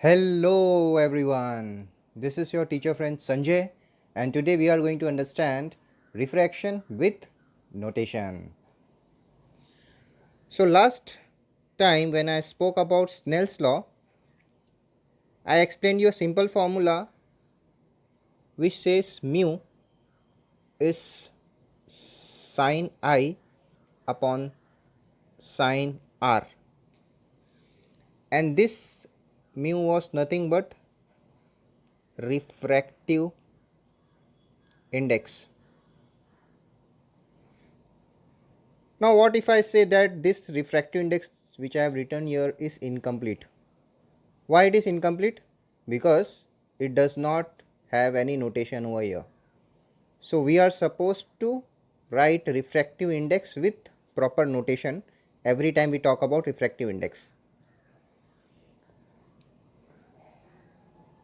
Hello everyone, this is your teacher friend Sanjay, and today we are going to understand refraction with notation. So last time when I spoke about Snell's law, I explained you a simple formula which says mu is sine I upon sine R, and this mu was nothing but refractive index. Now what if I say that this refractive index which I have written here is incomplete? Why it is incomplete? Because it does not have any notation over here. So we are supposed to write refractive index with proper notation every time we talk about refractive index.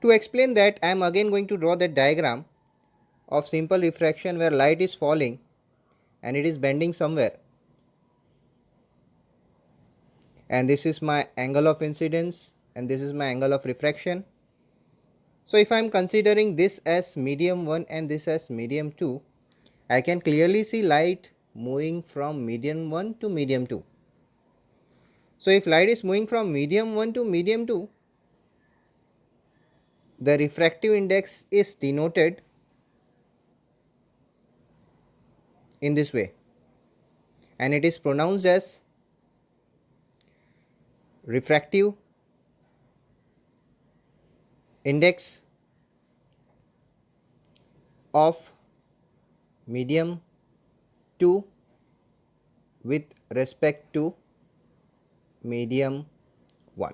To explain that, I am again going to draw that diagram of simple refraction where light is falling and it is bending somewhere, and this is my angle of incidence and this is my angle of refraction. So if I am considering this as medium 1 and this as medium 2, I can clearly see light moving from medium 1 to medium 2. So if light is moving from medium 1 to medium 2, the refractive index is denoted in this way, and it is pronounced as refractive index of medium 2 with respect to medium 1.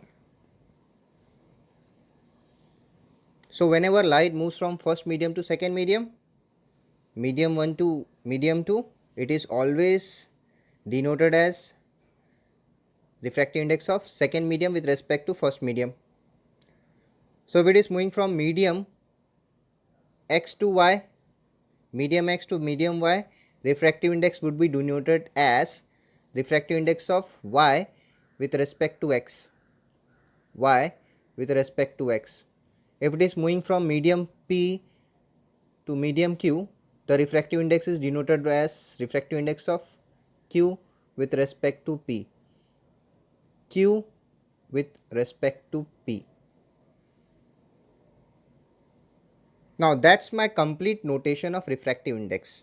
So whenever light moves from first medium to second medium, medium 1 to medium 2, it is always denoted as refractive index of second medium with respect to first medium. So if it is moving from medium x to y, medium x to medium y, refractive index would be denoted as refractive index of y with respect to x, y with respect to x. If it is moving from medium p to medium q, the refractive index is denoted as refractive index of q with respect to p, q with respect to p. Now that's my complete notation of refractive index.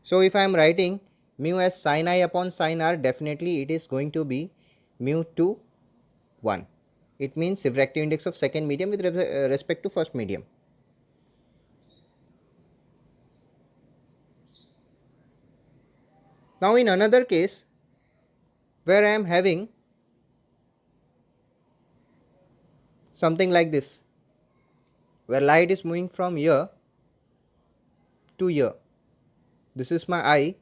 So if I am writing mu as sin I upon sin r, definitely it is going to be mu 2 1. It means refractive index of second medium with respect to first medium. Now in another case where I am having something like this, where light is moving from here to here. This is my I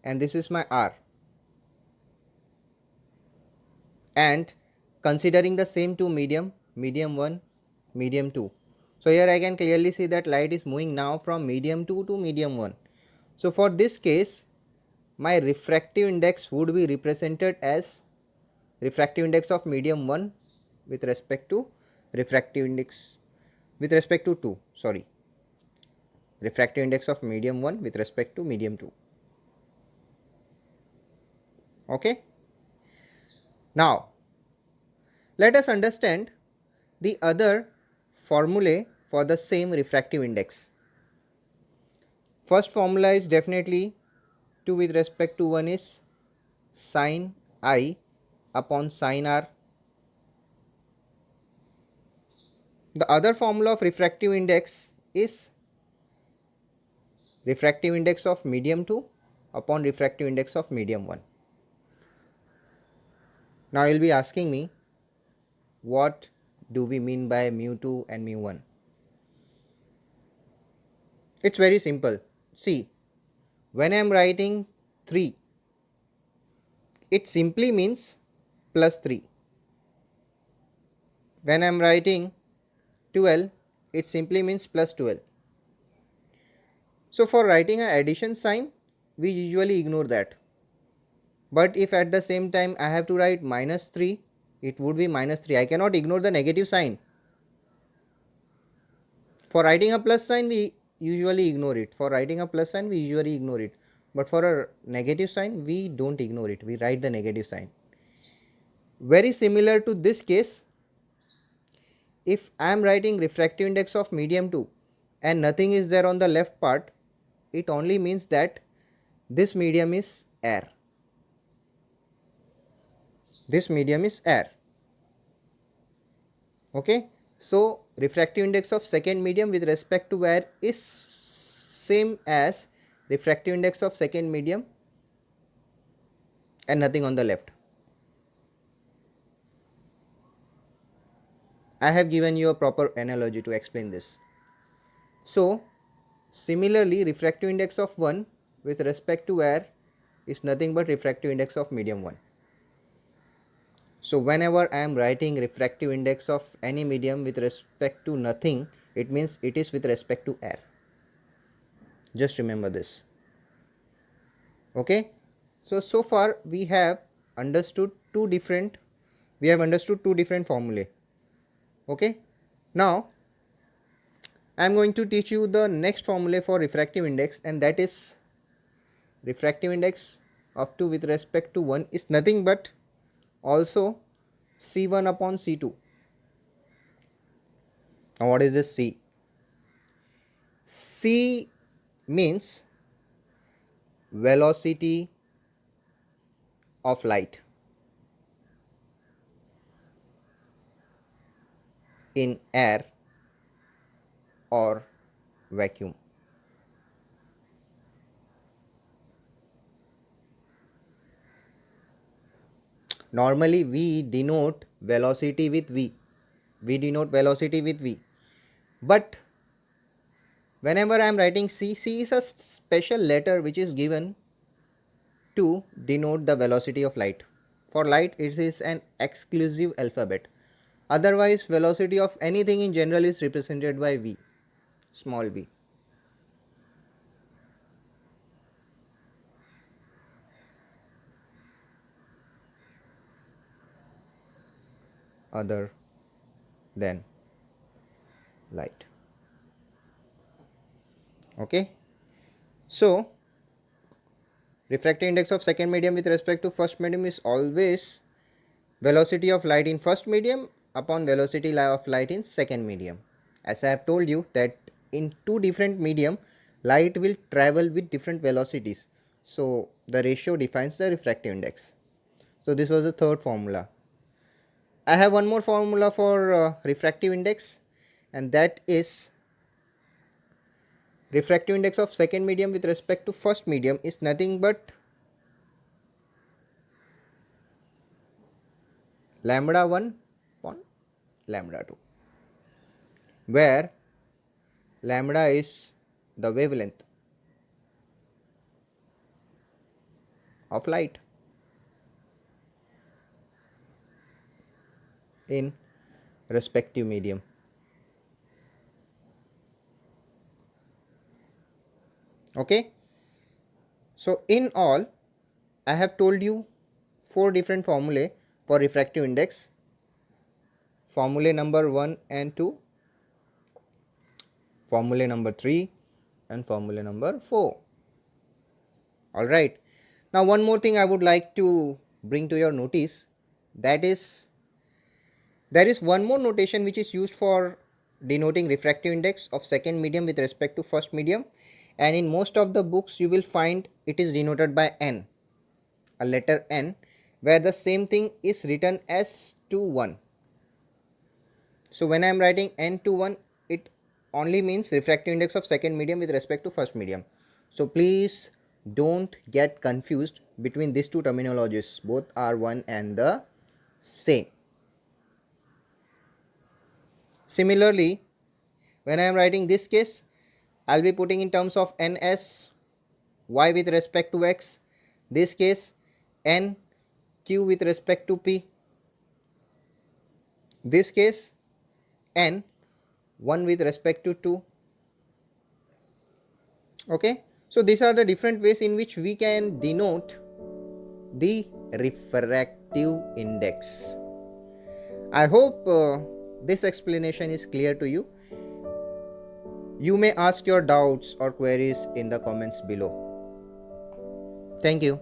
and this is my R, and considering the same two medium, medium 1, medium 2. So here I can clearly see that light is moving now from medium 2 to medium 1. So for this case, my refractive index would be represented as refractive index of medium 1 with respect to refractive index with respect to 2, sorry, refractive index of medium 1 with respect to medium 2. Okay. Now let us understand the other formulae for the same refractive index. First formula is definitely 2 with respect to 1 is sin I upon sin R. The other formula of refractive index is refractive index of medium 2 upon refractive index of medium 1. Now you will be asking me, what do we mean by mu 2 and mu 1? It's very simple. See, when I am writing 3, it simply means plus 3. When I am writing 12, it simply means plus 12. So for writing an addition sign, we usually ignore that. But if at the same time I have to write minus 3, it would be minus 3. I cannot ignore the negative sign. For writing a plus sign, we usually ignore it. For writing a plus sign, we usually ignore it. But for a negative sign, we don't ignore it. We write the negative sign. Very similar to this case, if I am writing refractive index of medium 2 and nothing is there on the left part, it only means that this medium is air. This medium is air. Okay. So, refractive index of second medium with respect to air is same as refractive index of second medium and nothing on the left. I have given you a proper analogy to explain this. So, similarly, refractive index of 1 with respect to air is nothing but refractive index of medium 1. So, whenever I am writing refractive index of any medium with respect to nothing, it means it is with respect to air. Just remember this. Okay. So far we have understood two different formulae. Okay. Now, I am going to teach you the next formula for refractive index, and that is refractive index of 2 with respect to 1 is nothing but also C1 upon C2. Now, what is this C? C means velocity of light in air or vacuum. Normally we denote velocity with V. But whenever I am writing C, C is a special letter which is given to denote the velocity of light. For light, it is an exclusive alphabet. Otherwise, velocity of anything in general is represented by V, small v. Other than light. Okay. So, refractive index of second medium with respect to first medium is always velocity of light in first medium upon velocity of light in second medium. As I have told you that in two different medium, light will travel with different velocities. So, the ratio defines the refractive index. So, this was the third formula. I have one more formula for refractive index, and that is refractive index of second medium with respect to first medium is nothing but lambda 1 upon lambda 2, where lambda is the wavelength of light in respective medium. Okay. So, in all, I have told you 4 different formulae for refractive index. Formula number 1 and 2, formula number 3 and formula number 4. Alright. Now, one more thing I would like to bring to your notice, that is, there is one more notation which is used for denoting refractive index of second medium with respect to first medium, and in most of the books you will find it is denoted by N, a letter N, where the same thing is written as 2 1. So, when I am writing N 2 1, it only means refractive index of second medium with respect to first medium. So, please don't get confused between these two terminologies, both are one and the same. Similarly, when I am writing this case, I will be putting in terms of N as y with respect to x, this case N q with respect to p, this case N 1 with respect to 2. Okay. So, these are the different ways in which we can denote the refractive index. I hope this explanation is clear to you. You may ask your doubts or queries in the comments below. Thank you.